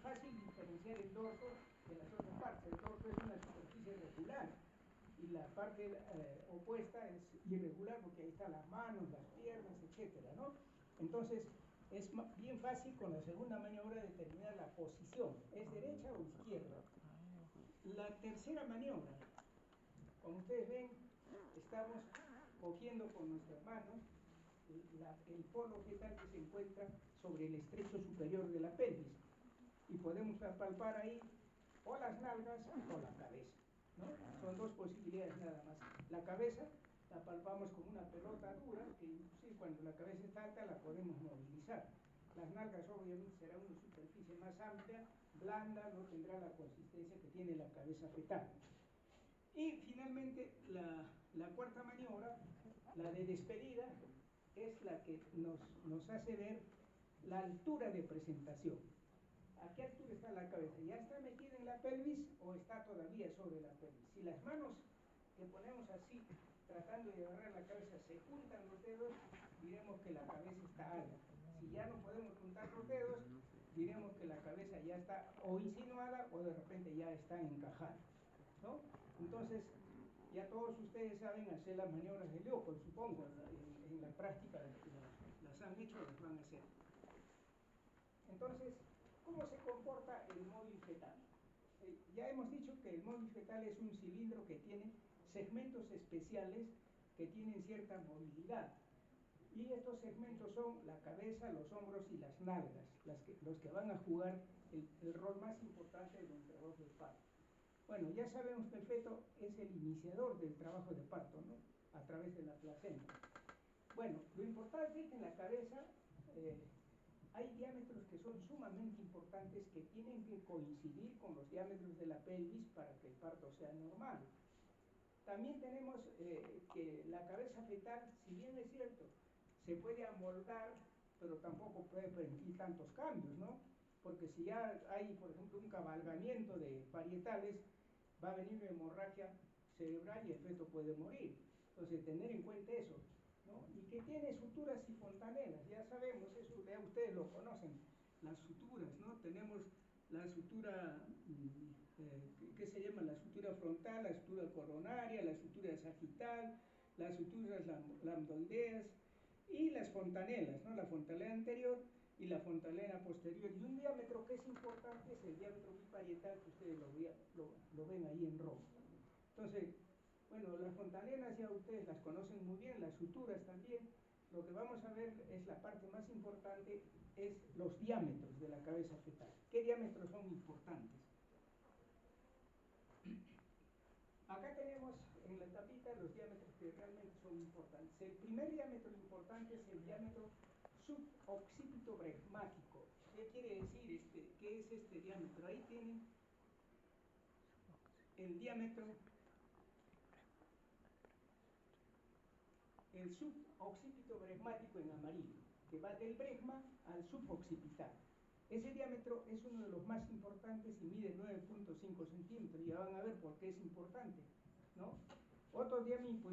fácil diferenciar el dorso de las otras partes. El dorso es una superficie regular y la parte opuesta es irregular porque ahí están las manos, las piernas, etcétera, ¿no? Entonces es bien fácil con la segunda maniobra determinar la posición, ¿es derecha o izquierda? La tercera maniobra, como ustedes ven, estamos cogiendo con nuestras manos el polo fetal que se encuentra sobre el estrecho superior de la pelvis y podemos palpar ahí o las nalgas o la cabeza, ¿no? Son dos posibilidades nada más. La cabeza la palpamos como una pelota dura que inclusive cuando la cabeza está alta la podemos movilizar. Las nalgas obviamente será una superficie más amplia, blanda, no tendrá la consistencia que tiene la cabeza fetal. Y finalmente la cuarta maniobra, la de despedida, es la que nos hace ver la altura de presentación. ¿A qué altura está la cabeza? ¿Ya está metida en la pelvis o está todavía sobre la pelvis? Si las manos que ponemos así, tratando de agarrar la cabeza, se juntan los dedos, diremos que la cabeza está alta. Si ya no podemos juntar los dedos, diremos que la cabeza ya está o insinuada o de repente ya está encajada, ¿no? Entonces, ya todos ustedes saben hacer las maniobras de Leopold, supongo, en la práctica las han hecho o las van a hacer. Entonces, ¿cómo se comporta el móvil fetal? Ya hemos dicho que el móvil fetal es un cilindro que tiene segmentos especiales que tienen cierta movilidad. Y estos segmentos son la cabeza, los hombros y las nalgas, los que van a jugar el rol más importante de un trabajo de parto. Bueno, ya sabemos que el feto es el iniciador del trabajo de parto, ¿no? A través de la placenta. Bueno, lo importante es que en la cabeza hay diámetros que son sumamente importantes que tienen que coincidir con los diámetros de la pelvis para que el parto sea normal. También tenemos que la cabeza fetal, si bien es cierto, se puede amoldar, pero tampoco puede permitir tantos cambios, ¿no? Porque si ya hay, por ejemplo, un cabalgamiento de parietales, va a venir una hemorragia cerebral y el feto puede morir. Entonces, tener en cuenta eso, ¿no? Y que tiene suturas y fontanelas, ya sabemos, eso ya ustedes lo conocen, las suturas, ¿no? Tenemos la sutura, ¿qué se llama? La sutura frontal, la sutura coronaria, la sutura sagital, las suturas lambdoideas y las fontanelas, ¿no? La fontanela anterior y la fontanela posterior. Y un diámetro que es importante es el diámetro biparietal, que ustedes lo ven ahí en rojo. Entonces, bueno, las fontanelas ya ustedes las conocen muy bien, las suturas también. Lo que vamos a ver es la parte más importante, es los diámetros de la cabeza fetal. ¿Qué diámetros son importantes? Acá tenemos en la tapita los diámetros que realmente son importantes. El primer diámetro importante es el diámetro suboccipito bregmático. ¿Qué quiere decir qué es este diámetro? Ahí tienen el diámetro, el suboccipito bregmático en amarillo, que va del bregma al suboccipital. Ese diámetro es uno de los más importantes y mide 9.5 centímetros. Ya van a ver por qué es importante, ¿no? Otro diámetro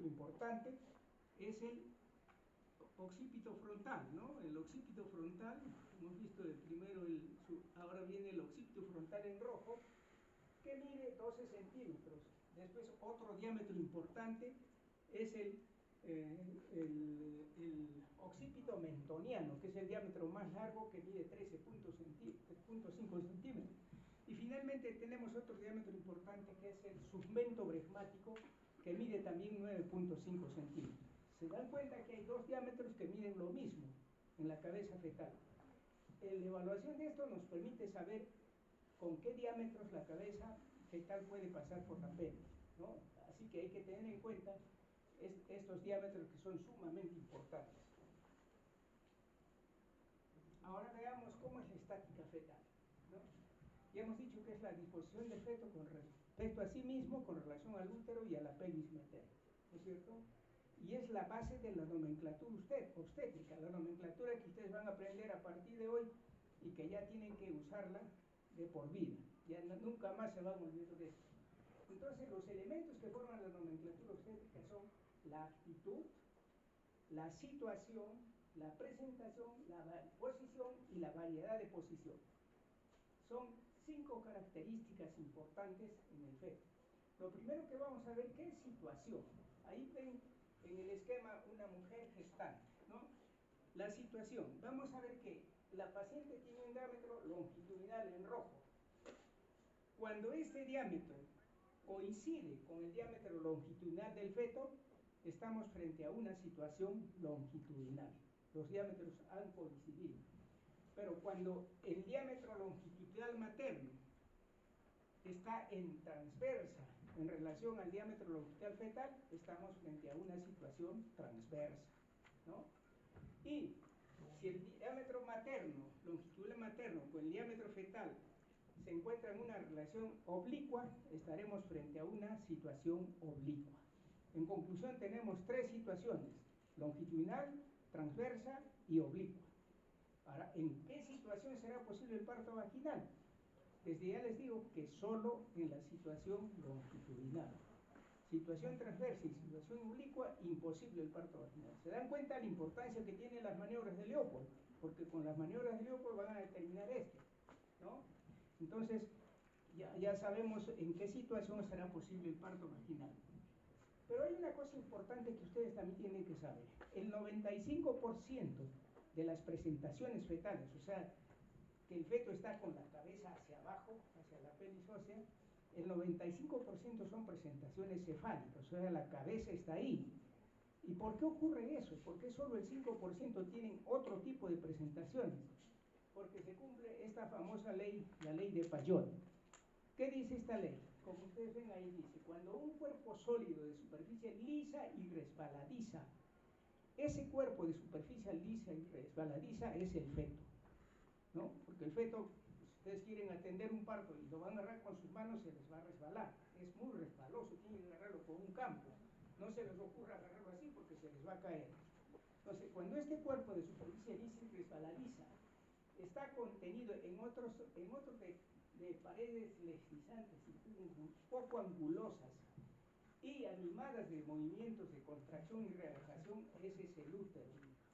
importante es el occipito frontal, ¿no? El occipito frontal, hemos visto primero ahora viene el occipito frontal en rojo, que mide 12 centímetros. Después otro diámetro importante es el occipito mentoniano, que es el diámetro más largo, que mide 13.5 centímetros. Y finalmente tenemos otro diámetro importante que es el submento bregmático, que mide también 9.5 centímetros. Se dan cuenta que hay dos diámetros que miden lo mismo en la cabeza fetal. La evaluación de esto nos permite saber con qué diámetros la cabeza fetal puede pasar por la pelvis, ¿no? Así que hay que tener en cuenta estos diámetros que son sumamente importantes. Ahora veamos cómo es la estática fetal, ¿no? Ya hemos dicho que es la disposición del feto con respecto a sí mismo con relación al útero y a la pelvis materna, ¿no es cierto? Y es la base de la nomenclatura obstétrica, la nomenclatura que ustedes van a aprender a partir de hoy y que ya tienen que usarla de por vida, ya nunca más se van a olvidar de esto. Entonces, los elementos que forman la nomenclatura obstétrica son la actitud, la situación, la presentación, la posición y la variedad de posición. son 5 características importantes en el feto. Lo primero que vamos a ver, ¿qué es situación? Ahí ven en el esquema una mujer gestante, ¿no? La situación, vamos a ver que la paciente tiene un diámetro longitudinal en rojo. Cuando este diámetro coincide con el diámetro longitudinal del feto, estamos frente a una situación longitudinal. Los diámetros han coincidido. Pero cuando el diámetro longitudinal materno está en transversa en relación al diámetro longitudinal fetal, estamos frente a una situación transversa, ¿no? Y si el diámetro materno, longitudinal materno, con el diámetro fetal se encuentra en una relación oblicua, estaremos frente a una situación oblicua. En conclusión, tenemos 3 situaciones: longitudinal, transversa y oblicua. Ahora, ¿en qué situación será posible el parto vaginal? Desde ya les digo que solo en la situación longitudinal. Situación transversa y situación oblicua, imposible el parto vaginal. ¿Se dan cuenta la importancia que tienen las maniobras de Leopold? Porque con las maniobras de Leopold van a determinar esto, ¿no? Entonces, ya sabemos en qué situación será posible el parto vaginal. Pero hay una cosa importante que ustedes también tienen que saber. El 95% de las presentaciones fetales, o sea, que el feto está con la cabeza hacia abajo, hacia la pelvis ósea, el 95% son presentaciones cefálicas, o sea, la cabeza está ahí. ¿Y por qué ocurre eso? ¿Por qué solo el 5% tienen otro tipo de presentaciones? Porque se cumple esta famosa ley, la ley de Payot. ¿Qué dice esta ley? Como ustedes ven ahí dice, cuando un cuerpo sólido de superficie lisa y resbaladiza, ese cuerpo de superficie lisa y resbaladiza es el feto, ¿no? Porque el feto, si ustedes quieren atender un parto y lo van a agarrar con sus manos, se les va a resbalar. Es muy resbaloso, tienen que agarrarlo con un campo. No se les ocurra agarrarlo así porque se les va a caer. Entonces, cuando este cuerpo de superficie lisa y resbaladiza está contenido en otros de paredes legislizantes y poco angulosas y animadas de movimientos de contracción y relajación, ese es el útero,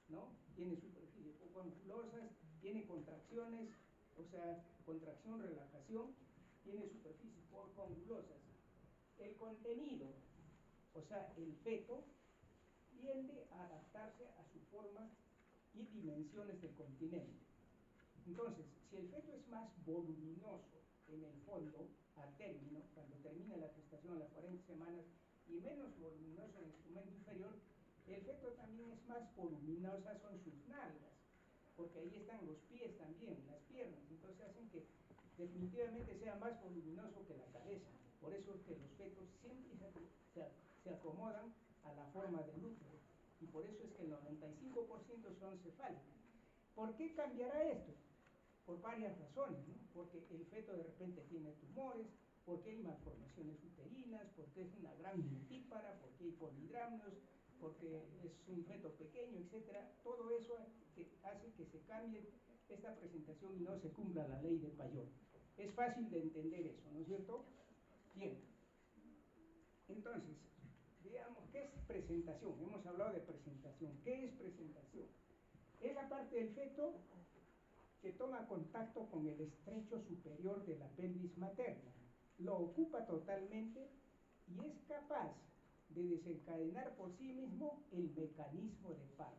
¿no? Tiene superficies poco angulosas, tiene contracciones, o sea, contracción, relajación, tiene superficies poco angulosas. El contenido, o sea, el feto, tiende a adaptarse a su forma y dimensiones del continente. Entonces, si el feto es más voluminoso en el fondo, al término, cuando termina la gestación a las 40 semanas, y menos voluminoso en el segmento inferior, el feto también es más voluminosa, son sus nalgas, porque ahí están los pies también, las piernas, entonces hacen que definitivamente sea más voluminoso que la cabeza. Por eso es que los fetos siempre se acomodan a la forma del útero, y por eso es que el 95% son cefálicos. ¿Por qué cambiará esto? Por varias razones, ¿no? Porque el feto de repente tiene tumores, porque hay malformaciones uterinas, porque es una gran multípara, porque hay polidramnios, porque es un feto pequeño, etcétera. Todo eso hace que se cambie esta presentación y no se cumpla la ley de Payot. Es fácil de entender eso, ¿no es cierto? Bien. Entonces, veamos, ¿qué es presentación? Hemos hablado de presentación. ¿Qué es presentación? Es la parte del feto que toma contacto con el estrecho superior de la pelvis materna, lo ocupa totalmente y es capaz de desencadenar por sí mismo el mecanismo de parto.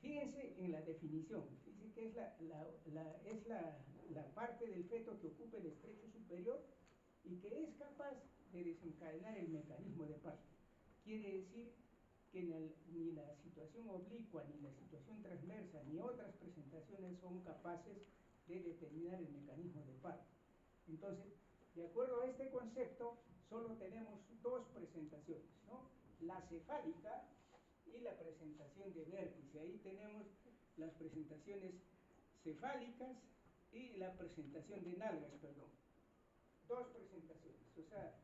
Fíjense en la definición, dice que es la parte del feto que ocupa el estrecho superior y que es capaz de desencadenar el mecanismo de parto. Quiere decir que ni la situación oblicua, ni la situación transversa, ni otras presentaciones son capaces de determinar el mecanismo de parto. Entonces, de acuerdo a este concepto, solo tenemos 2 presentaciones, ¿no? La cefálica y la presentación de vértice. Ahí tenemos las presentaciones cefálicas y la presentación de nalgas, perdón. 2 presentaciones, o sea,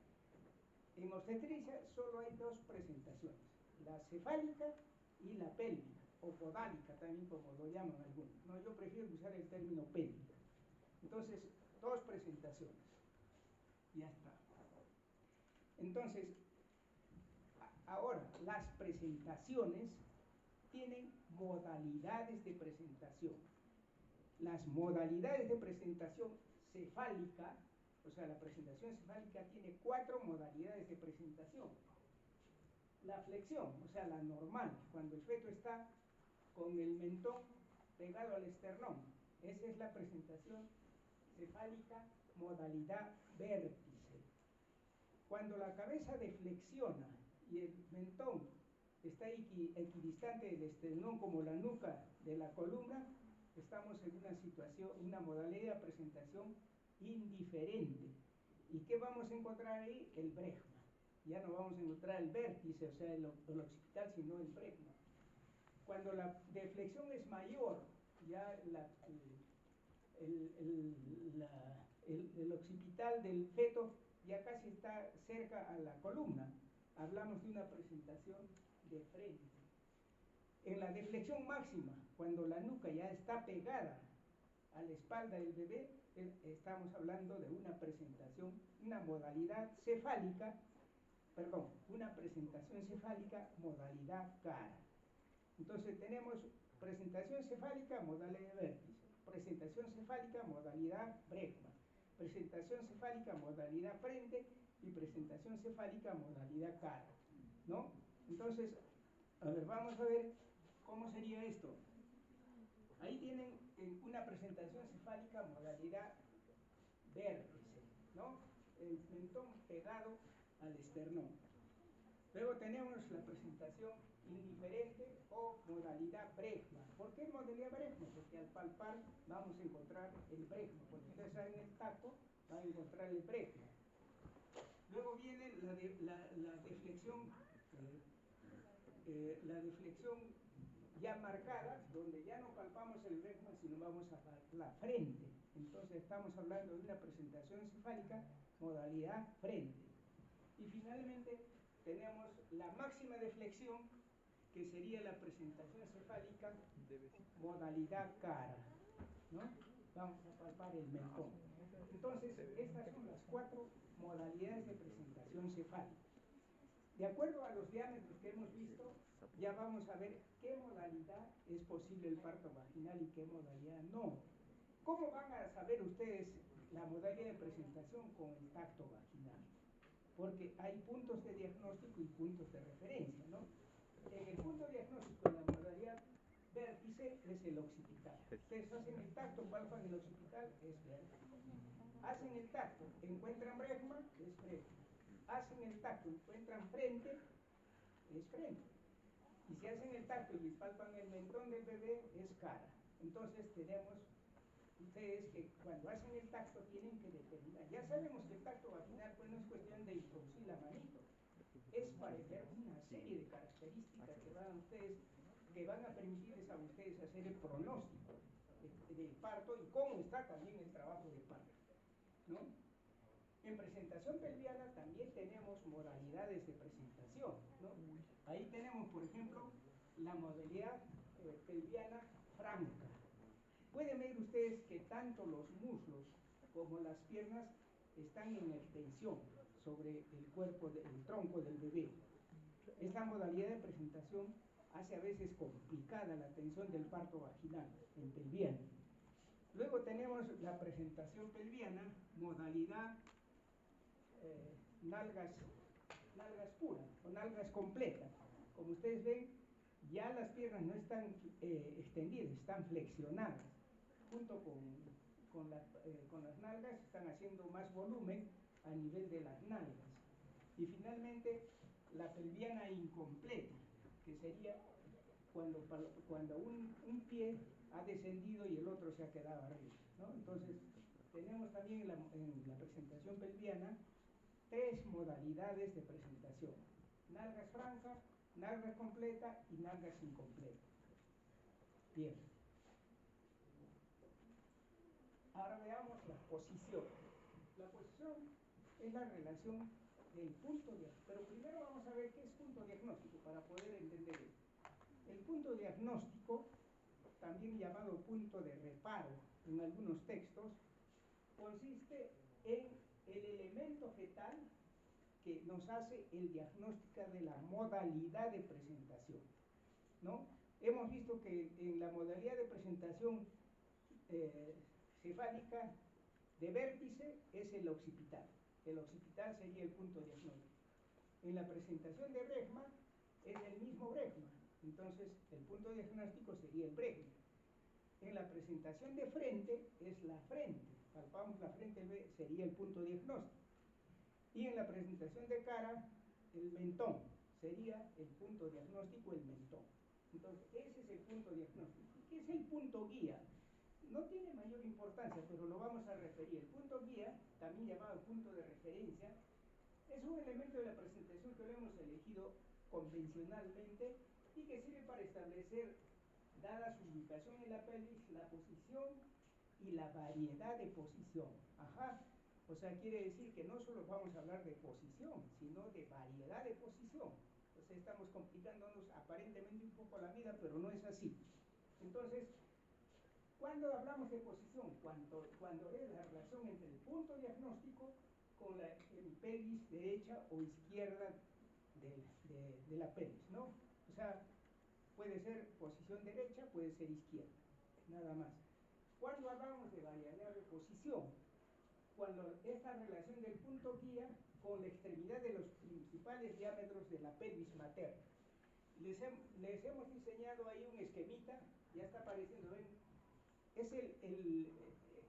en obstetricia solo hay 2 presentaciones, la cefálica y la pélvica, o podálica también como lo llaman algunos. No, yo prefiero usar el término pélvica. Entonces, 2 presentaciones. Ya está. Entonces, ahora, las presentaciones tienen modalidades de presentación. las modalidades de presentación cefálica, o sea, la presentación cefálica tiene 4 modalidades de presentación. La flexión, o sea, la normal, cuando el feto está con el mentón pegado al esternón. Esa es la presentación cefálica, modalidad vértice. Cuando la cabeza deflexiona y el mentón está equidistante del esternón como la nuca de la columna, estamos en una situación, una modalidad de presentación indiferente. ¿Y qué vamos a encontrar ahí? El bregma. Ya no vamos a encontrar el vértice, o sea, el occipital, sino el bregma. Cuando la deflexión es mayor, ya el occipital del feto ya casi está cerca a la columna. Hablamos de una presentación de frente. En la deflexión máxima, cuando la nuca ya está pegada a la espalda del bebé, estamos hablando de una presentación, una modalidad cefálica, perdón, una presentación cefálica modalidad cara. Entonces tenemos presentación cefálica, modalidad vértice, presentación cefálica, modalidad bregma, presentación cefálica, modalidad frente y presentación cefálica, modalidad cara, ¿no? Entonces, a ver, vamos a ver cómo sería esto. Ahí tienen una presentación cefálica, modalidad vértice, ¿no? El mentón pegado al esternón. Luego tenemos la presentación indiferente o modalidad bregma. ¿Por qué modalidad bregma? Porque al palpar vamos a encontrar el bregma. Cuando ustedes saben el tacto, van a encontrar el bregma. Luego viene la deflexión, la deflexión ya marcada, donde ya no palpamos el bregma, sino vamos a palpar la frente. Entonces estamos hablando de una presentación cefálica, modalidad frente. Y finalmente tenemos la máxima deflexión, que sería la presentación cefálica, modalidad cara, ¿no? Vamos a palpar el mentón. Entonces, estas son las 4 modalidades de presentación cefálica. De acuerdo a los diámetros que hemos visto, ya vamos a ver qué modalidad es posible el parto vaginal y qué modalidad no. ¿Cómo van a saber ustedes la modalidad de presentación con el tacto vaginal? Porque hay puntos de diagnóstico y puntos de referencia, ¿no? En el punto diagnóstico de la modalidad vértice es el occipital. Ustedes hacen el tacto, palpan el occipital, es vértice. Hacen el tacto, encuentran bregma, es bregma. Hacen el tacto, encuentran frente, es frente. Y si hacen el tacto y les palpan el mentón del bebé, es cara. Entonces tenemos ustedes que cuando hacen el tacto tienen que determinar. Ya sabemos que el tacto vaginal pues no es cuestión de introducir la manito, es para ver una serie de características que van a permitirles a ustedes hacer el pronóstico del parto y cómo está también el trabajo de parto, ¿no? En presentación pelviana también tenemos modalidades de presentación, ¿no? Ahí tenemos, por ejemplo, la modalidad pelviana franca. Pueden ver ustedes que tanto los muslos como las piernas están en extensión sobre el cuerpo, el tronco del bebé. Esta modalidad de presentación hace a veces complicada la atención del parto vaginal en pelviana. Luego tenemos la presentación pelviana, modalidad nalgas puras o nalgas completas. Como ustedes ven, ya las piernas no están extendidas, están flexionadas. Junto con las nalgas están haciendo más volumen a nivel de las nalgas. Y finalmente la pelviana incompleta, que sería cuando un pie ha descendido y el otro se ha quedado arriba, ¿no? Entonces tenemos también en la presentación pelviana 3 modalidades de presentación: nalgas francas, nalgas completa y nalgas incompletas. Bien. Ahora veamos la posición. La posición es la relación del punto diagnóstico. Pero primero vamos a ver qué es punto diagnóstico para poder entender esto. El punto diagnóstico, también llamado punto de reparo en algunos textos, consiste en el elemento fetal que nos hace el diagnóstico de la modalidad de presentación, ¿no? Hemos visto que en la modalidad de presentación cefálica de vértice es el occipital. El occipital sería el punto diagnóstico. En la presentación de Bregman es el mismo Bregman, entonces el punto diagnóstico sería el Bregman. En la presentación de frente es la frente, palpamos la frente, sería el punto diagnóstico. Y en la presentación de cara, el mentón, sería el punto diagnóstico, el mentón. Entonces, ese es el punto diagnóstico. ¿Qué es el punto guía? No tiene mayor importancia, pero lo vamos a referir. El punto guía, también llamado punto de referencia, es un elemento de la presentación que lo hemos elegido convencionalmente y que sirve para establecer, dada su ubicación en la pelvis, la posición y la variedad de posición. Ajá. O sea, quiere decir que no solo vamos a hablar de posición, sino de variedad de posición. O sea, estamos complicándonos aparentemente un poco la vida, pero no es así. Entonces, ¿cuándo hablamos de posición? Cuando es la relación entre el punto diagnóstico con la pelvis derecha o izquierda de la pelvis, ¿no? O sea, puede ser posición derecha, puede ser izquierda, nada más. Cuando hablamos de variedad de posición, cuando esta relación del punto guía con la extremidad de los principales diámetros de la pelvis materna. Les hemos diseñado ahí un esquemita, ya está apareciendo, ¿ven?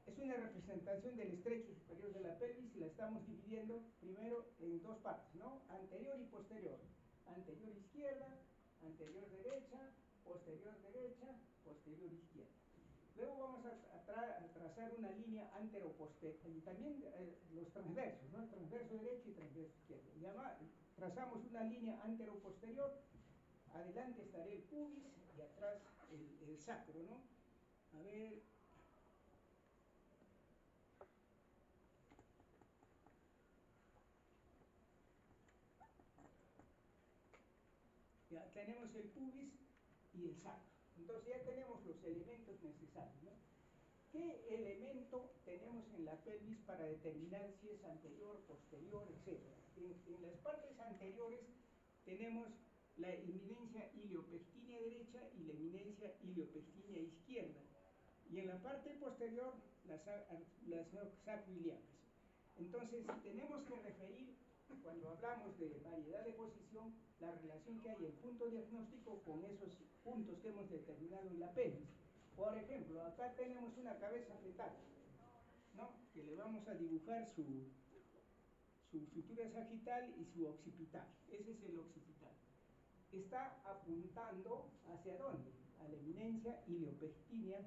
Es una representación del estrecho superior de la pelvis y la estamos dividiendo primero en dos partes, ¿no? Anterior y posterior. Anterior izquierda, anterior derecha, posterior izquierda. Luego vamos a trazar una línea antero-posterior y también los transversos, ¿no? El transverso derecho y transverso izquierdo. Trazamos una línea antero-posterior, adelante estará el pubis y atrás el sacro, ¿no? A ver. Ya tenemos el pubis y el sacro. Entonces ya tenemos los elementos necesarios, ¿no? ¿Qué elemento tenemos en la pelvis para determinar si es anterior, posterior, etcétera? En las partes anteriores tenemos la eminencia iliopectínea derecha y la eminencia iliopectínea izquierda. Y en la parte posterior, las sacroiliacas. Entonces, tenemos que referir, cuando hablamos de variedad de posición, la relación que hay en punto diagnóstico con esos puntos que hemos determinado en la pelvis. Por ejemplo, acá tenemos una cabeza fetal, ¿no? Que le vamos a dibujar su sutura sagital y su occipital. Ese es el occipital. Está apuntando ¿hacia dónde? A la eminencia iliopectínea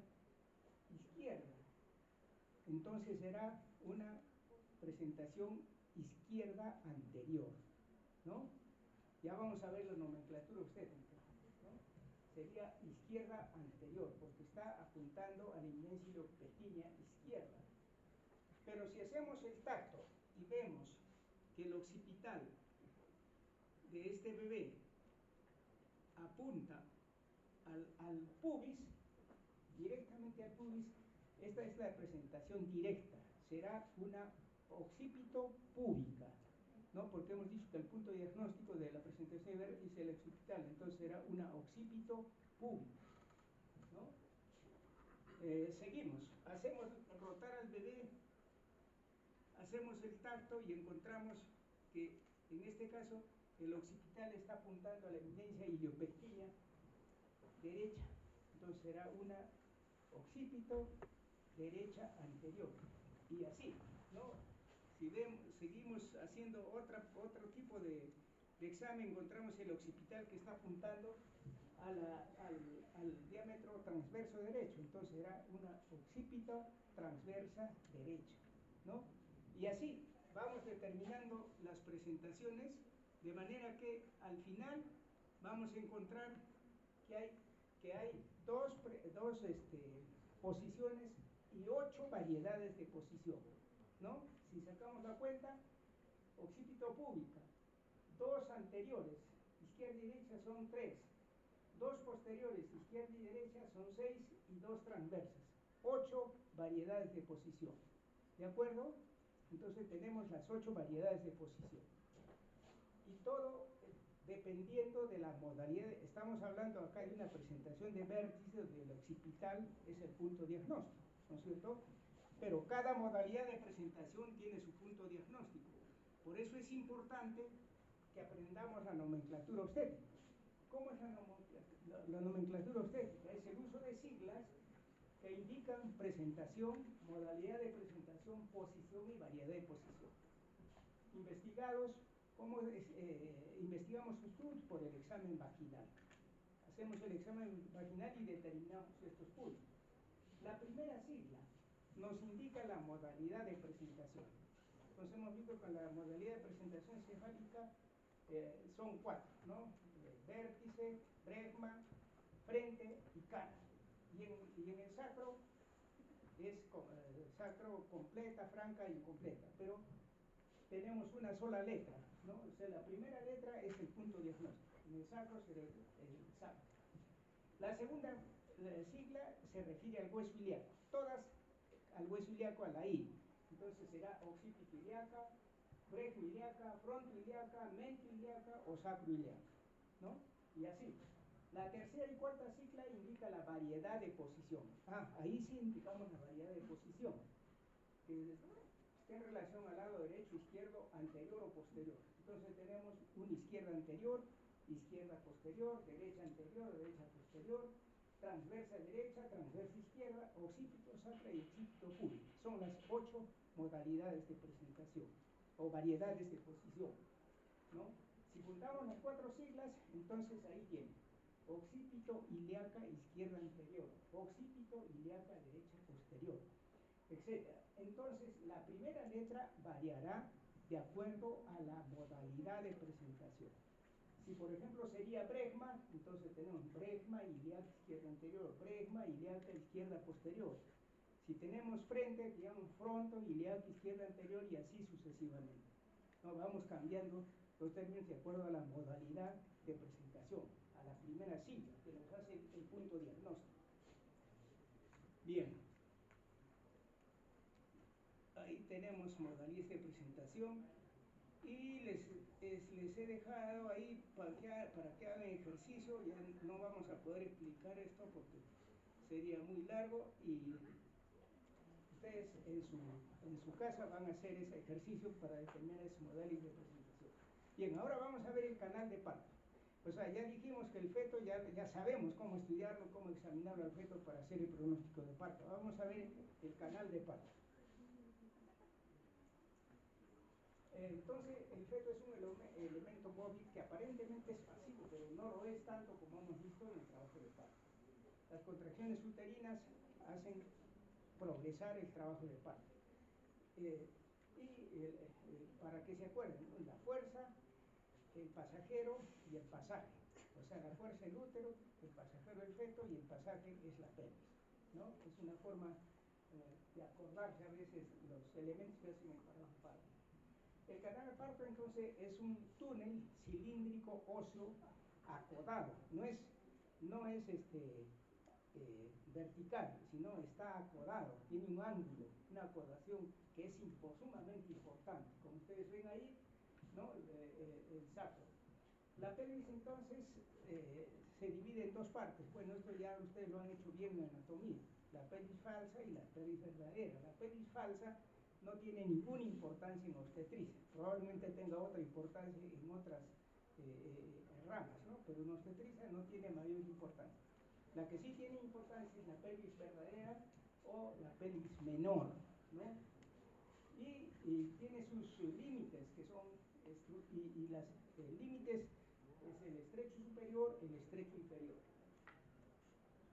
izquierda. Entonces será una presentación izquierda anterior, ¿no? Ya vamos a ver la nomenclatura obstétrica, ¿no? Sería izquierda anterior, porque está apuntando a la eminencia iliopectínea izquierda. Pero si hacemos el tacto y vemos que el occipital de este bebé apunta al pubis, directamente al pubis, esta es la presentación directa, será una occipito púbica, ¿no? Porque hemos dicho que el punto diagnóstico de la presentación es el occipital, entonces será una occipito púbica, ¿no? Seguimos, hacemos rotar al bebé, hacemos el tacto y encontramos que en este caso el occipital está apuntando a la eminencia iliopectínea derecha, entonces será una occipito derecha anterior y así, ¿no? Si seguimos haciendo otro tipo de examen, encontramos el occipital que está apuntando al diámetro transverso derecho, entonces será una occipito transversa derecha, ¿no? Y así vamos determinando las presentaciones de manera que al final vamos a encontrar que hay dos posiciones y 8 variedades de posición, ¿no? Si sacamos la cuenta, occipito púbica, 2 anteriores, izquierda y derecha son 3, 2 posteriores, izquierda y derecha son 6 y 2 transversas, 8 variedades de posición, ¿de acuerdo? Entonces tenemos las 8 variedades de posición. Y todo dependiendo de la modalidad. Estamos hablando acá de una presentación de vértice donde el occipital es el punto diagnóstico. ¿no es cierto? Pero cada modalidad de presentación tiene su punto diagnóstico. Por eso es importante que aprendamos la nomenclatura obstétrica. ¿Cómo es la nomenclatura obstétrica? Es el uso de siglas que indican presentación, modalidad de presentación, posición y variedad de posición. Investigados, ¿cómo investigamos sus puntos? Por el examen vaginal. Hacemos el examen vaginal y determinamos estos puntos. La primera sigla nos indica la modalidad de presentación. Entonces hemos visto que la modalidad de presentación encefálica son 4, ¿no? Vértice, bregma, frente y cara. Y en el sacro es sacro completa, franca e incompleta, pero tenemos una sola letra, ¿no? O sea, la primera letra es el punto diagnóstico. En el sacro será el sacro. La segunda sigla se refiere al hueso ilíaco, todas al hueso ilíaco, a la I. Entonces será occipito ilíaca, bregma ilíaca, fronto ilíaca, mento ilíaca o sacro ilíaca, ¿no? Y así. La tercera y cuarta sigla indica la variedad de posición. Ahí sí indicamos la variedad de posición, que está en relación al lado derecho, izquierdo, anterior o posterior. Entonces tenemos una izquierda anterior, izquierda posterior, derecha anterior, derecha posterior, transversa derecha, transversa izquierda, occipito sacra y occipito público. Son las 8 modalidades de presentación o variedades de posición, ¿no? Si juntamos las 4 siglas, entonces ahí tiene occipito ilíaca izquierda anterior, occipito ilíaca derecha posterior, etc. Entonces la primera letra variará de acuerdo a la modalidad de presentación. Si por ejemplo sería bregma, entonces tenemos bregma ilíaca izquierda anterior, bregma ilíaca izquierda posterior. Si tenemos frente, digamos fronto ilíaca izquierda anterior y así sucesivamente, ¿no? Vamos cambiando los términos de acuerdo a la modalidad de presentación, a la primera sigla que nos hace el punto diagnóstico. Bien, ahí tenemos modalidades de presentación y les he dejado ahí para que hagan ejercicio. Ya no vamos a poder explicar esto porque sería muy largo y ustedes en su casa van a hacer ese ejercicio para determinar ese modalidad de presentación. Bien, ahora vamos a ver el canal de parto. O sea, ya dijimos que el feto, ya sabemos cómo estudiarlo, cómo examinarlo al feto para hacer el pronóstico de parto. Vamos a ver el canal de parto. Entonces, el feto es un elemento móvil que aparentemente es pasivo, pero no lo es tanto como hemos visto en el trabajo de parto. Las contracciones uterinas hacen progresar el trabajo de parto. Para que se acuerden, ¿no? La fuerza, el pasajero y el pasaje. O sea, la fuerza el útero, el pasajero el feto y el pasaje es la pelvis, ¿no? Es una forma de acordarse a veces los elementos que hacen el parto. El canal de parto entonces es un túnel cilíndrico óseo acodado, no es vertical, sino está acodado, tiene un ángulo, una acodación que es sumamente importante, como ustedes ven ahí, ¿no? El sacro. La pelvis entonces se divide en 2 partes. Bueno, esto ya ustedes lo han hecho bien en anatomía, la pelvis falsa y la pelvis verdadera. La pelvis falsa no tiene ninguna importancia en obstetricia, probablemente tenga otra importancia en otras ramas, ¿no? Pero en obstetricia no tiene mayor importancia. La que sí tiene importancia es la pelvis verdadera o la pelvis menor, ¿no? Y tiene sus límites, que son, los límites es el estrecho superior, el estrecho inferior.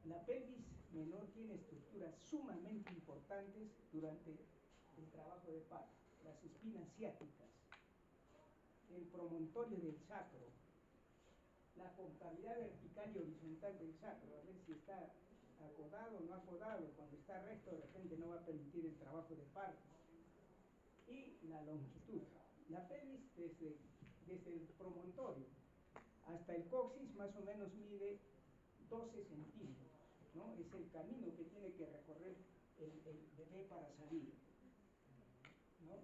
La pelvis menor tiene estructuras sumamente importantes durante el trabajo de parto. Las espinas ciáticas, el promontorio del sacro, la concavidad vertical y horizontal del sacro, a ver si está acodado o no acodado. Cuando está recto, de repente no va a permitir el trabajo de parto. Y la longitud. La pelvis desde el promontorio hasta el coxis más o menos mide 12 centímetros, ¿no? Es el camino que tiene que recorrer el bebé para salir, ¿no?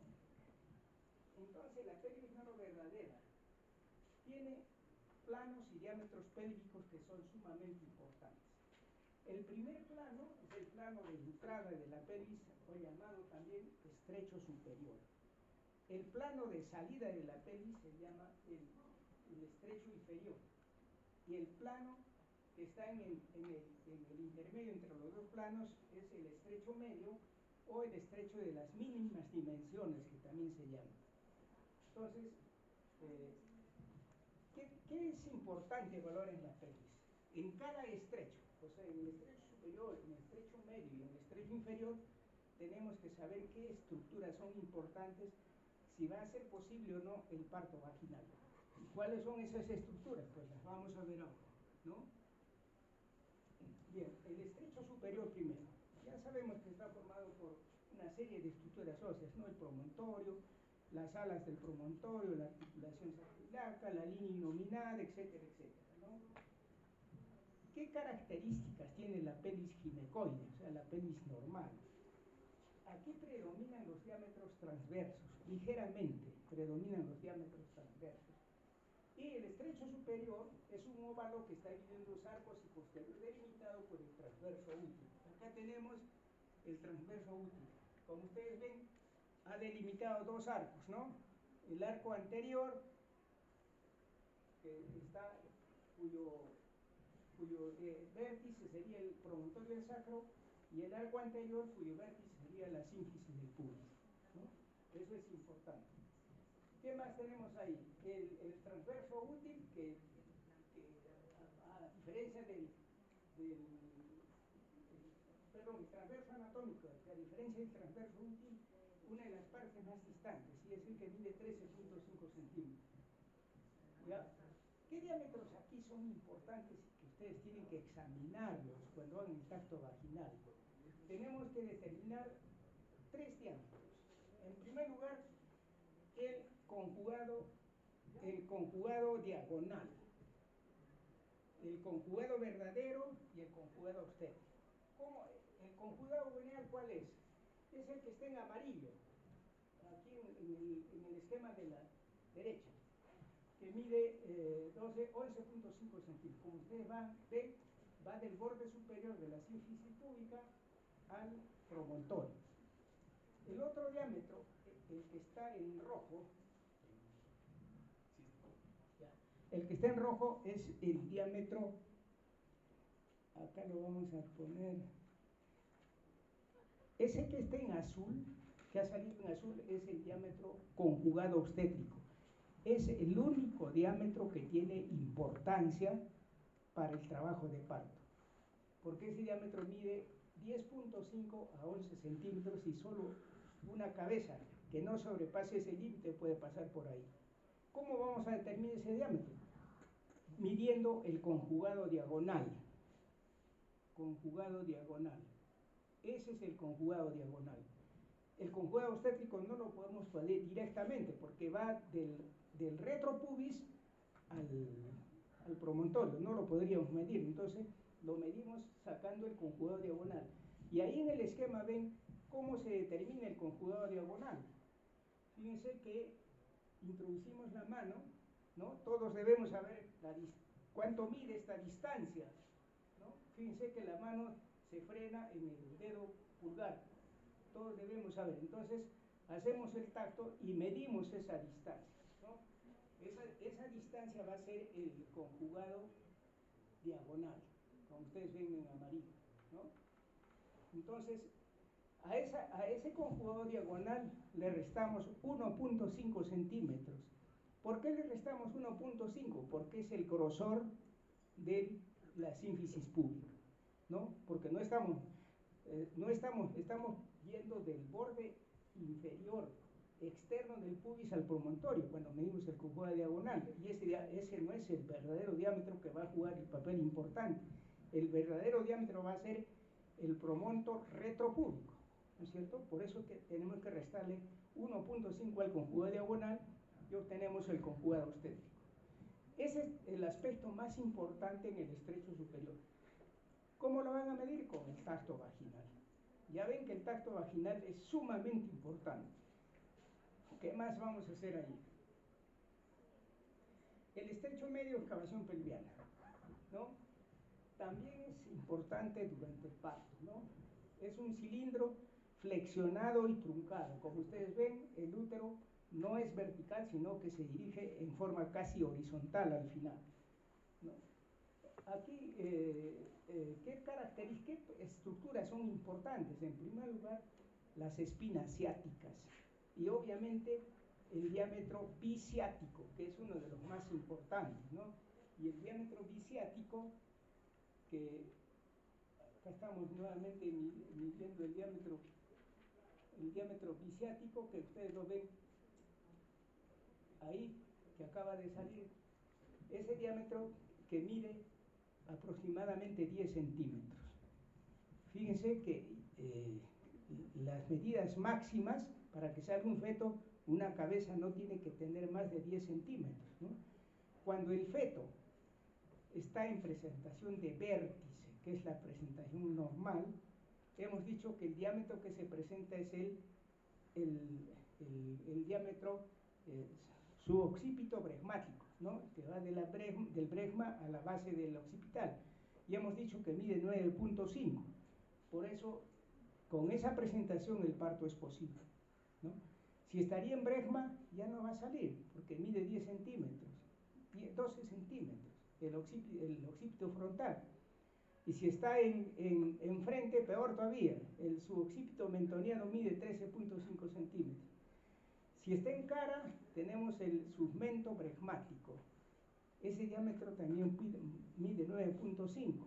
Entonces la pelvis no verdadera tiene planos y diámetros pélvicos que son sumamente importantes. El primer plano es el plano del entrada de la pelvis, o llamado también estrecho superior. El plano de salida de la pelvis se llama el estrecho inferior. Y el plano que está en el intermedio entre los dos planos es el estrecho medio o el estrecho de las mínimas dimensiones, que también se llama. Entonces, ¿qué es importante evaluar en la pelvis? En cada estrecho, o sea, en el estrecho superior, en el estrecho medio y en el estrecho inferior, tenemos que saber qué estructuras son importantes, si va a ser posible o no el parto vaginal. ¿Y cuáles son esas estructuras? Pues las vamos a ver ahora, ¿no? Bien, el estrecho superior primero. Ya sabemos que está formado por una serie de estructuras óseas, ¿no? El promontorio, las alas del promontorio, la articulación sacroiliaca, la línea innominada, etcétera, etcétera, ¿no? ¿Qué características tiene la pelvis ginecoide, o sea, la pelvis normal? Aquí predominan los diámetros transversos, ligeramente predominan los diámetros transversos. Y el estrecho superior es un óvalo que está dividido en dos arcos y posterior delimitado por el transverso útil. Acá tenemos el transverso útil. Como ustedes ven, ha delimitado dos arcos, ¿no? El arco anterior, cuyo vértice sería el promontorio del sacro, y el arco anterior, cuyo vértice sería la sínfisis del pubis, ¿no? Eso es importante. ¿Qué más tenemos ahí? El transverso útil, que a diferencia el transverso anatómico, que a diferencia del transverso útil, una de las partes más distantes, y es el que mide 13.5 centímetros. ¿Ya? ¿Qué diámetros aquí son importantes y que ustedes tienen que examinarlos cuando hagan el tacto vaginal? Tenemos que determinar tres diámetros. En primer lugar, el conjugado diagonal, el conjugado verdadero y el conjugado obstétrico. ¿El conjugado diagonal cuál es? Es el que está en amarillo, aquí en el esquema de la derecha, que mide 11.5 centímetros. Como ustedes ven, va del borde superior de la sínfisis púbica al promontorio. El otro diámetro, el que está en rojo, es el diámetro, acá lo vamos a poner, ese que está en azul, que ha salido en azul, es el diámetro conjugado obstétrico. Es el único diámetro que tiene importancia para el trabajo de parto, porque ese diámetro mide 10.5 a 11 centímetros y solo una cabeza que no sobrepase ese límite puede pasar por ahí. ¿Cómo vamos a determinar ese diámetro? Midiendo el conjugado diagonal. Conjugado diagonal. Ese es el conjugado diagonal. El conjugado obstétrico no lo podemos medir directamente porque va del retropubis al promontorio, no lo podríamos medir, entonces lo medimos sacando el conjugado diagonal. Y ahí en el esquema ven cómo se determina el conjugado diagonal. Fíjense que introducimos la mano, ¿no? Todos debemos saber cuánto mide esta distancia, ¿no? Fíjense que la mano se frena en el dedo pulgar, todos debemos saber. Entonces hacemos el tacto y medimos esa distancia, ¿no? Esa distancia va a ser el conjugado diagonal, como ustedes ven en amarillo, ¿no? Entonces, a ese conjugado diagonal le restamos 1.5 centímetros. ¿Por qué le restamos 1.5? Porque es el grosor de la sínfisis púbica, ¿no? Porque estamos yendo del borde inferior externo del pubis al promontorio cuando medimos el conjugado diagonal, y ese no es el verdadero diámetro que va a jugar el papel importante. El verdadero diámetro va a ser el promontor retropúbico, ¿no es cierto? Por eso que tenemos que restarle 1.5 al conjugado diagonal y obtenemos el conjugado obstétrico. Ese es el aspecto más importante en el estrecho superior. ¿Cómo lo van a medir? Con el tacto vaginal. Ya ven que el tacto vaginal es sumamente importante. ¿Qué más vamos a hacer ahí? El estrecho medio, excavación pelviana, ¿no? También es importante durante el parto, ¿no? Es un cilindro flexionado y truncado. Como ustedes ven, el útero no es vertical, sino que se dirige en forma casi horizontal al final, ¿no? Aquí, ¿qué características, qué estructuras son importantes? En primer lugar, las espinas ciáticas y obviamente el diámetro biciático, que es uno de los más importantes, ¿no? Y el diámetro biciático, que acá estamos nuevamente midiendo el diámetro biciático, que ustedes lo ven ahí, que acaba de salir, ese diámetro que mide aproximadamente 10 centímetros. Fíjense que las medidas máximas para que salga un feto, una cabeza no tiene que tener más de 10 centímetros, ¿no? Cuando el feto está en presentación de vértice, que es la presentación normal, hemos dicho que el diámetro que se presenta es el diámetro suboccipito bregmático, ¿no? Que va del bregma a la base del occipital. Y hemos dicho que mide 9.5. Por eso, con esa presentación el parto es posible, ¿no? Si estaría en bregma, ya no va a salir, porque mide 10 centímetros, 12 centímetros, el occipito frontal. Y si está en frente, peor todavía, el suboccipito mentoniano mide 13.5 centímetros. Si está en cara, tenemos el submento bregmático. Ese diámetro también mide 9.5.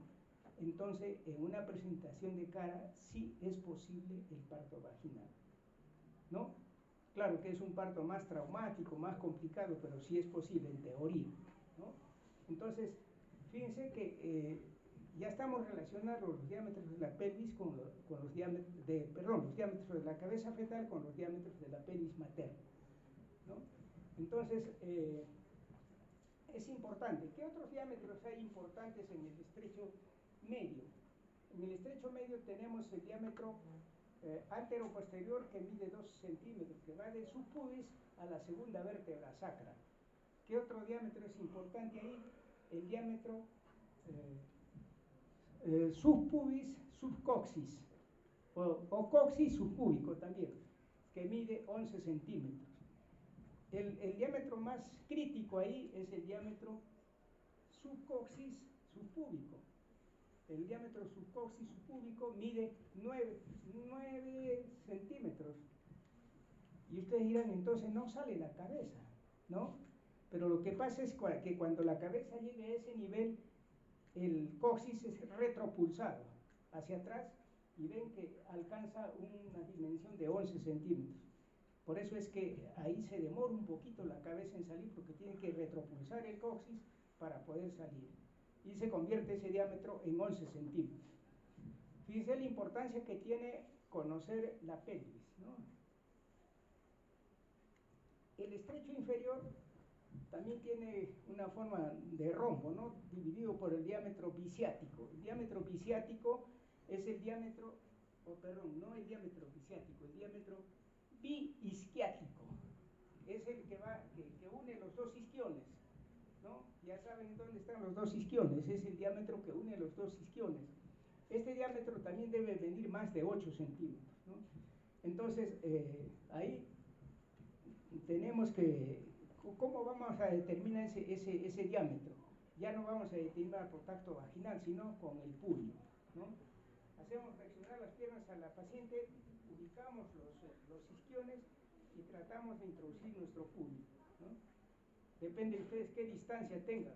Entonces, en una presentación de cara, sí es posible el parto vaginal, ¿no? Claro que es un parto más traumático, más complicado, pero sí es posible en teoría, ¿no? Entonces, fíjense que ya estamos relacionando los diámetros de la pelvis con los diámetros los diámetros de la cabeza fetal con los diámetros de la pelvis materna, ¿no? Entonces, es importante. ¿Qué otros diámetros hay importantes en el estrecho medio? En el estrecho medio tenemos el diámetro antero-posterior, que mide 2 centímetros, que va de subpubis a la segunda vértebra sacra. ¿Qué otro diámetro es importante ahí? El diámetro subpubis, subcoxis, o coxis subpúbico también, que mide 11 centímetros. El diámetro más crítico ahí es el diámetro subcoxis subpúbico. El diámetro subcoxis subpúbico mide 9 centímetros. Y ustedes dirán, entonces no sale la cabeza, ¿no? Pero lo que pasa es que cuando la cabeza llegue a ese nivel, el coxis es retropulsado hacia atrás y ven que alcanza una dimensión de 11 centímetros. Por eso es que ahí se demora un poquito la cabeza en salir, porque tiene que retropulsar el coxis para poder salir. Y se convierte ese diámetro en 11 centímetros. Fíjense la importancia que tiene conocer la pelvis, ¿no? El estrecho inferior también tiene una forma de rombo, ¿no? Dividido por el diámetro biciático. El diámetro biciático es el diámetro, no el diámetro biciático, el diámetro biisquiático. Es el que une los dos isquiones, ¿no? Ya saben dónde están los dos isquiones, es el diámetro que une los dos isquiones. Este diámetro también debe medir más de 8 centímetros, ¿no? Entonces, ahí tenemos que, ¿cómo vamos a determinar ese diámetro? Ya no vamos a determinar por tacto vaginal, sino con el puño, ¿no? Hacemos flexionar las piernas a la paciente, ubicamos los isquiones y tratamos de introducir nuestro puño, ¿no? Depende de ustedes qué distancia tengan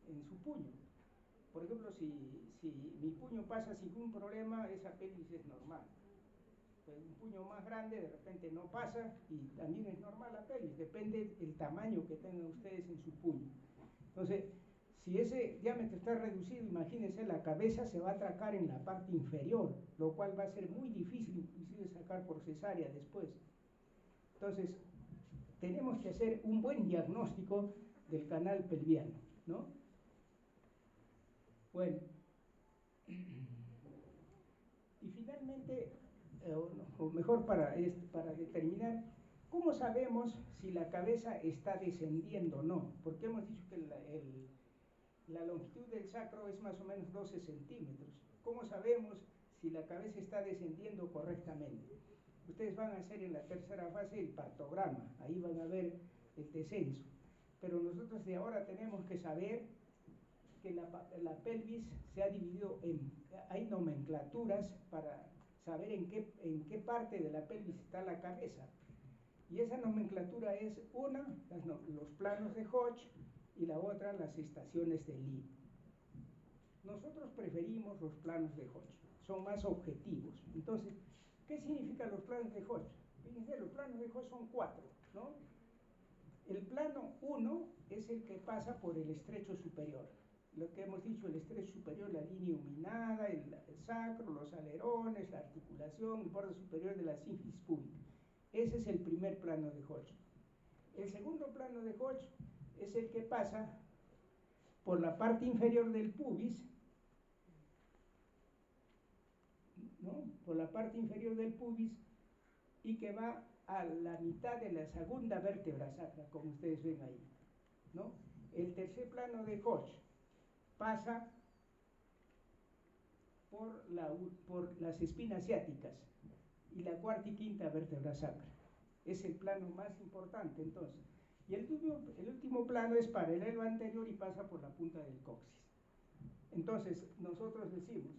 en su puño. Por ejemplo, si mi puño pasa sin ningún problema, esa pelvis es normal. Pues un puño más grande de repente no pasa y también es normal la pelvis, depende del tamaño que tengan ustedes en su puño. Entonces, si ese diámetro está reducido, imagínense, la cabeza se va a atracar en la parte inferior, lo cual va a ser muy difícil inclusive sacar por cesárea después. Entonces, tenemos que hacer un buen diagnóstico del canal pelviano, ¿no? Bueno, y finalmente, o mejor para determinar, ¿cómo sabemos si la cabeza está descendiendo o no? Porque hemos dicho que la longitud del sacro es más o menos 12 centímetros. ¿Cómo sabemos si la cabeza está descendiendo correctamente. Ustedes van a hacer en la tercera fase el partograma, ahí van a ver el descenso. Pero nosotros de ahora tenemos que saber que la pelvis se ha dividido hay nomenclaturas para saber en qué parte de la pelvis está la cabeza. Y esa nomenclatura es una, los planos de Hodge, y la otra, las estaciones de Lee. Nosotros preferimos los planos de Hodge, son más objetivos. Entonces, ¿qué significan los planos de Hodge? Fíjense, los planos de Hodge son 4, ¿no? El plano 1 es el que pasa por el estrecho superior. Lo que hemos dicho, el estrecho superior, la línea huminada, el sacro, los alerones, la articulación, el borde superior de la sínfisis púbica. Ese es el primer plano de Hodge. El segundo plano de Hodge es el que pasa por la parte inferior del pubis, ¿no? Por la parte inferior del pubis, y que va a la mitad de la segunda vértebra sacra, como ustedes ven ahí, ¿no? El tercer plano de Hodge pasa por las espinas ciáticas y la cuarta y quinta vértebra sacra. Es el plano más importante, entonces. Y el último plano es paralelo anterior y pasa por la punta del coxis. Entonces, nosotros decimos,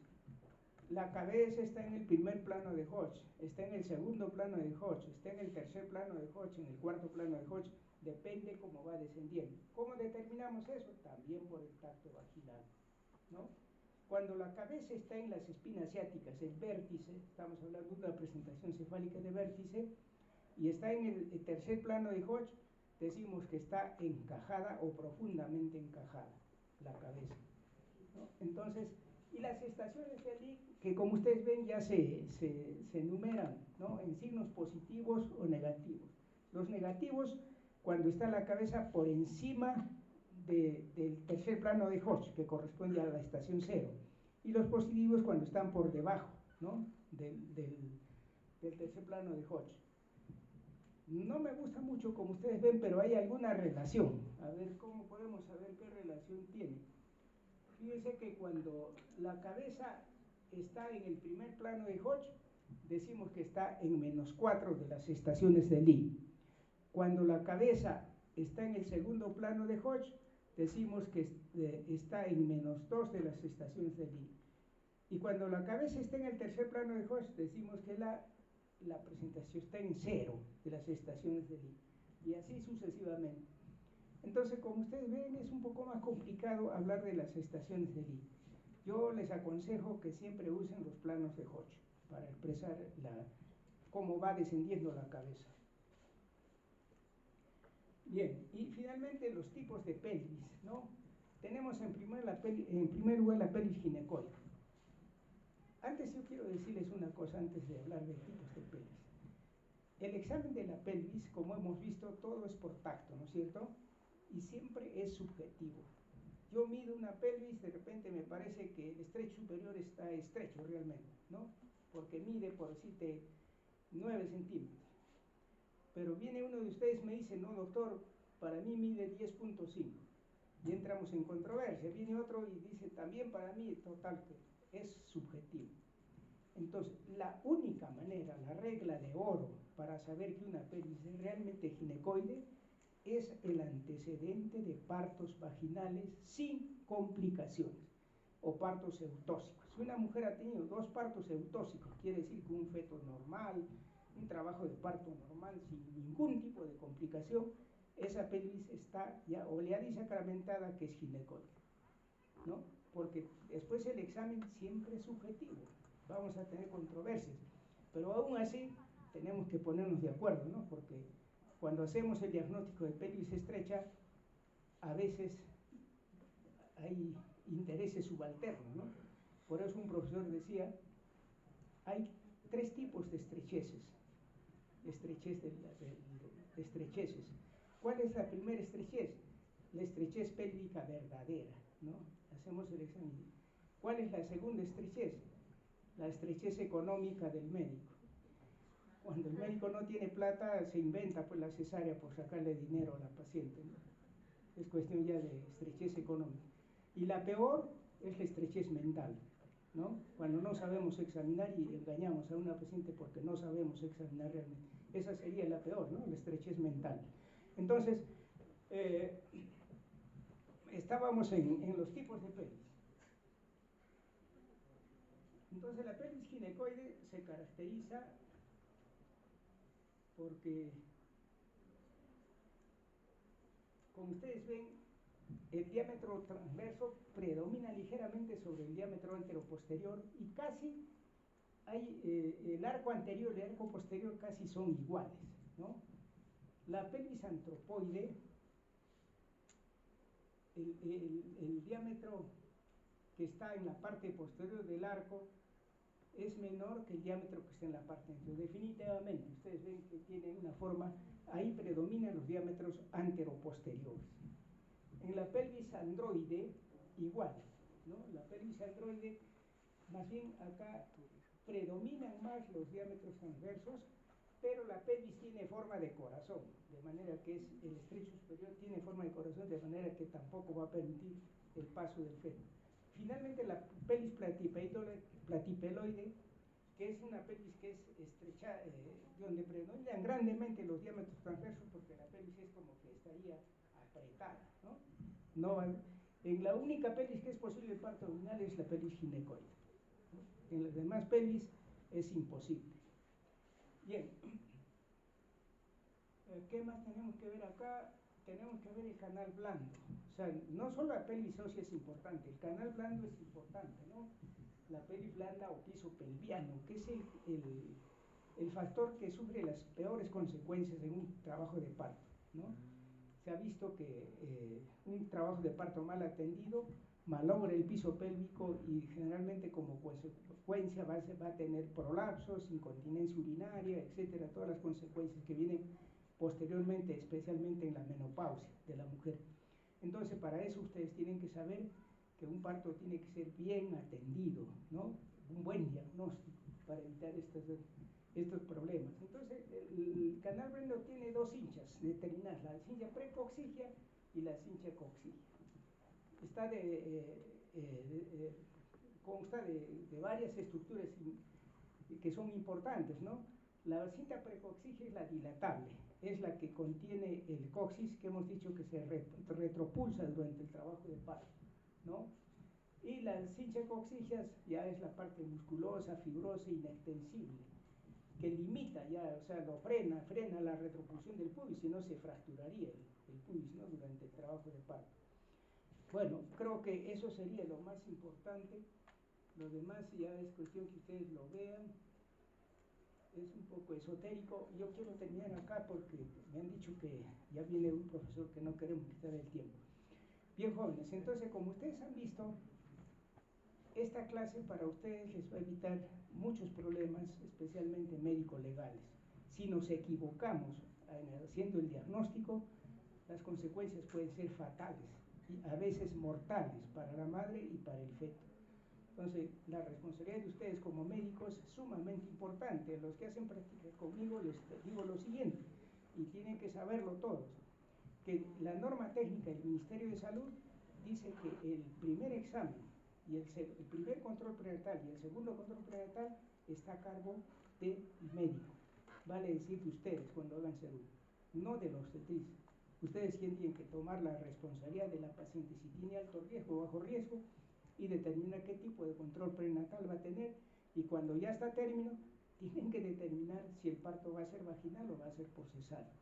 la cabeza está en el primer plano de Hodge, está en el segundo plano de Hodge, está en el tercer plano de Hodge, en el cuarto plano de Hodge, depende cómo va descendiendo. ¿Cómo determinamos eso? También por el tacto vaginal, ¿no? Cuando la cabeza está en las espinas ciáticas, el vértice, estamos hablando de una presentación cefálica de vértice, y está en el tercer plano de Hodge, decimos que está encajada o profundamente encajada la cabeza, ¿no? Entonces, y las estaciones de Lee, que como ustedes ven ya se enumeran, ¿no? En signos positivos o negativos. Los negativos, cuando está la cabeza por encima del tercer plano de Hodge, que corresponde a la estación 0, y los positivos cuando están por debajo, ¿no? del tercer plano de Hodge. No me gusta mucho como ustedes ven, pero hay alguna relación. A ver cómo podemos saber qué relación tiene. Fíjense que cuando la cabeza está en el primer plano de Hodge, decimos que está en -4 de las estaciones de Lee. Cuando la cabeza está en el segundo plano de Hodge, decimos que está en -2 de las estaciones de Lee. Y cuando la cabeza está en el tercer plano de Hodge, decimos que la presentación está en 0 de las estaciones de Lee. Y así sucesivamente. Entonces, como ustedes ven, es un poco más complicado hablar de las estaciones de Lee. Yo les aconsejo que siempre usen los planos de Hodge para expresar cómo va descendiendo la cabeza. Bien, y finalmente los tipos de pelvis, ¿no? Tenemos en primer lugar la pelvis ginecoide. Antes yo quiero decirles una cosa antes de hablar de tipos de pelvis. El examen de la pelvis, como hemos visto, todo es por tacto, ¿no es cierto? Y siempre es subjetivo. Yo mido una pelvis, de repente me parece que el estrecho superior está estrecho realmente, ¿no? Porque mide, por decirte, 9 centímetros. Pero viene uno de ustedes y me dice, no doctor, para mí mide 10.5. Y entramos en controversia. Viene otro y dice, también para mí, total, que es subjetivo. Entonces, la única manera, la regla de oro para saber que una pelvis es realmente ginecoide es el antecedente de partos vaginales sin complicaciones o partos eutóxicos. Si una mujer ha tenido 2 partos eutóxicos, quiere decir que un feto normal, un trabajo de parto normal sin ningún tipo de complicación, esa pelvis está ya oleada y sacramentada que es ginecoide, ¿no? Porque después el examen siempre es subjetivo, vamos a tener controversias, pero aún así tenemos que ponernos de acuerdo, ¿no? Porque cuando hacemos el diagnóstico de pelvis estrecha, a veces hay intereses subalternos, ¿no? Por eso un profesor decía, hay 3 tipos de estrecheces. Estrecheces. ¿Cuál es la primera estrechez? La estrechez pélvica verdadera, ¿no? Hacemos el examen. ¿Cuál es la segunda estrechez? La estrechez económica del médico. Cuando el médico no tiene plata, se inventa pues la cesárea por sacarle dinero a la paciente, ¿no? Es cuestión ya de estrechez económica. Y la peor es la estrechez mental. ¿no? Cuando no sabemos examinar y engañamos a una paciente porque no sabemos examinar realmente. Esa sería la peor, ¿no? La estrechez mental. Entonces, estábamos en los tipos de pelvis. Entonces, la pelvis ginecoide se caracteriza porque, como ustedes ven, el diámetro transverso predomina ligeramente sobre el diámetro anteroposterior y casi el arco anterior y el arco posterior casi son iguales, ¿no? La pelvis antropoide, el diámetro que está en la parte posterior del arco es menor que el diámetro que está en la parte anterior. Definitivamente, ustedes ven que tiene una forma, ahí predominan los diámetros anteroposteriores. En la pelvis androide, igual, ¿no? La pelvis androide, más bien acá predominan más los diámetros transversos, pero la pelvis tiene forma de corazón, de manera que el estrecho superior tiene forma de corazón, de manera que tampoco va a permitir el paso del feto. Finalmente, la pelvis platipeloide, que es una pelvis que es estrecha, donde predominan grandemente los diámetros transversos, porque la pelvis es como que estaría apretada, ¿no? En la única pelvis que es posible el parto abdominal es la pelvis ginecoide, ¿no? En las demás pelvis es imposible. Bien, ¿qué más tenemos que ver acá? Tenemos que ver el canal blando. O sea, no solo la pelvis ósea es importante, el canal blando es importante, ¿no? La pelvis blanda o piso pelviano, que es el factor que sufre las peores consecuencias en un trabajo de parto, ¿no? Se ha visto que un trabajo de parto mal atendido malogra el piso pélvico y generalmente como consecuencia va a tener prolapsos, incontinencia urinaria, etcétera, todas las consecuencias que vienen posteriormente, especialmente en la menopausia de la mujer. Entonces, para eso ustedes tienen que saber que un parto tiene que ser bien atendido, ¿no? Un buen diagnóstico para evitar estos problemas. Entonces, el canal blando tiene dos cinchas determinadas, la cincha precoxigia y la cincha coxigia. Consta de varias estructuras que son importantes, ¿no? La cinta precoxigia es la dilatable, es la que contiene el coxis, que hemos dicho que se retropulsa durante el trabajo de parto, ¿no? Y la cincha coxigia ya es la parte musculosa, fibrosa, inextensible, que limita ya, o sea, frena la retropulsión del pubis, si no se fracturaría el pubis, ¿no? Durante el trabajo de parto. Bueno, creo que eso sería lo más importante. Lo demás ya es cuestión que ustedes lo vean. Es un poco esotérico. Yo quiero terminar acá porque me han dicho que ya viene un profesor que no queremos quitar el tiempo. Bien, jóvenes, entonces como ustedes han visto, esta clase para ustedes les va a evitar muchos problemas, especialmente médico-legales. Si nos equivocamos haciendo el diagnóstico, las consecuencias pueden ser fatales y a veces mortales para la madre y para el feto. Entonces, la responsabilidad de ustedes como médicos es sumamente importante. Los que hacen práctica conmigo les digo lo siguiente, y tienen que saberlo todos, que la norma técnica del Ministerio de Salud dice que el primer examen y el primer control prenatal y el segundo control prenatal está a cargo del médico. Vale decir de ustedes cuando hagan salud, no de la obstetricia. Ustedes tienen que tomar la responsabilidad de la paciente si tiene alto riesgo o bajo riesgo y determinar qué tipo de control prenatal va a tener, y cuando ya está a término tienen que determinar si el parto va a ser vaginal o va a ser por cesárea.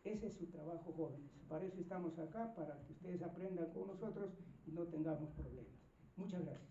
Ese es su trabajo, jóvenes. Para eso estamos acá, para que ustedes aprendan con nosotros y no tengamos problemas. Muchas gracias.